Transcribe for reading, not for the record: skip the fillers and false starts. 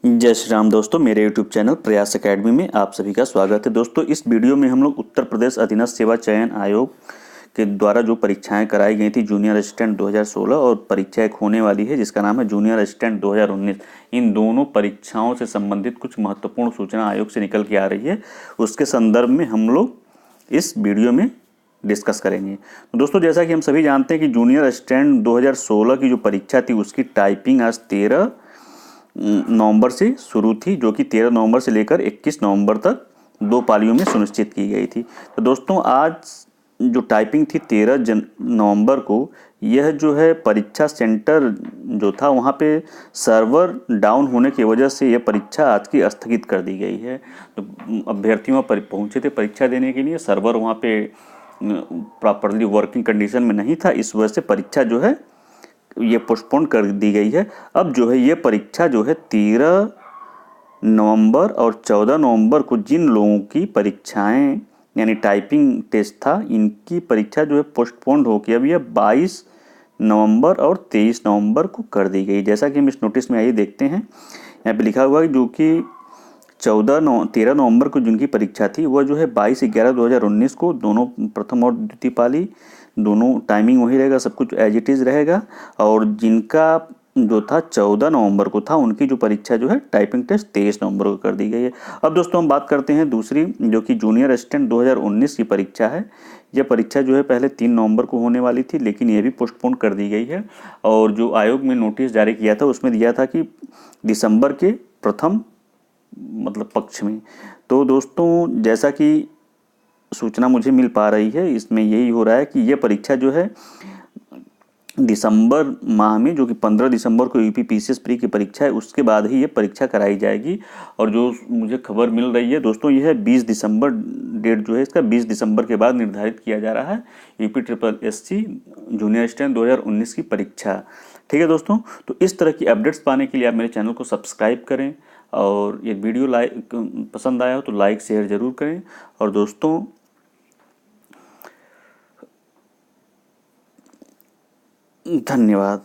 जय श्री राम दोस्तों, मेरे YouTube चैनल प्रयास एकेडमी में आप सभी का स्वागत है। दोस्तों, इस वीडियो में हम लोग उत्तर प्रदेश अधीनस्थ सेवा चयन आयोग के द्वारा जो परीक्षाएं कराई गई थी जूनियर असिस्टेंट 2016 और परीक्षा एक होने वाली है जिसका नाम है जूनियर असिस्टेंट 2019, इन दोनों परीक्षाओं से संबंधित कुछ महत्वपूर्ण सूचना आयोग से निकल के आ रही है, उसके संदर्भ में हम लोग इस वीडियो में डिस्कस करेंगे। तो दोस्तों, जैसा कि हम सभी जानते हैं कि जूनियर असिस्टेंट 2016 की जो परीक्षा थी उसकी टाइपिंग आज 13 नवंबर से शुरू थी, जो कि 13 नवंबर से लेकर 21 नवंबर तक 2 पालियों में सुनिश्चित की गई थी। तो दोस्तों, आज जो टाइपिंग थी 13 नवंबर को, यह जो है परीक्षा सेंटर जो था वहाँ पे सर्वर डाउन होने की वजह से यह परीक्षा आज की स्थगित कर दी गई है। तो अभ्यर्थियों पर पहुँचे थे परीक्षा देने के लिए, सर्वर वहाँ पे प्रॉपरली वर्किंग कंडीशन में नहीं था, इस वजह से परीक्षा जो है ये पोस्टपोन कर दी गई है। अब जो है ये परीक्षा जो है 13 नवंबर और 14 नवंबर को जिन लोगों की परीक्षाएं यानी टाइपिंग टेस्ट था, इनकी परीक्षा जो है पोस्टपोन होकर अब यह 22 नवंबर और 23 नवंबर को कर दी गई। जैसा कि हम इस नोटिस में आइए देखते हैं, यहाँ पे लिखा हुआ है जो कि 13 नवंबर को जिनकी परीक्षा थी वह जो है 22/11/2019 को दोनों प्रथम और द्वितीय पाली दोनों टाइमिंग वही रहेगा, सब कुछ एज इट इज़ रहेगा। और जिनका जो था 14 नवंबर को था, उनकी जो परीक्षा जो है टाइपिंग टेस्ट 23 नवंबर को कर दी गई है। अब दोस्तों हम बात करते हैं दूसरी, जो कि जूनियर असिस्टेंट 2019 की परीक्षा है। यह परीक्षा जो है पहले 3 नवंबर को होने वाली थी, लेकिन यह भी पोस्टपोन कर दी गई है। और जो आयोग में नोटिस जारी किया था उसमें दिया था कि दिसंबर के प्रथम पक्ष में। तो दोस्तों, जैसा कि सूचना मुझे मिल पा रही है, इसमें यही हो रहा है कि यह परीक्षा जो है दिसंबर माह में, जो कि 15 दिसंबर को यूपी पीसीएस प्री की परीक्षा है, उसके बाद ही ये परीक्षा कराई जाएगी। और जो मुझे खबर मिल रही है दोस्तों, यह 20 दिसंबर डेट जो है इसका 20 दिसंबर के बाद निर्धारित किया जा रहा है UP triple SC junior assistant 2019 की परीक्षा। ठीक है दोस्तों, तो इस तरह की अपडेट्स पाने के लिए आप मेरे चैनल को सब्सक्राइब करें, और ये वीडियो पसंद आया हो तो लाइक शेयर ज़रूर करें। और दोस्तों, धन्यवाद।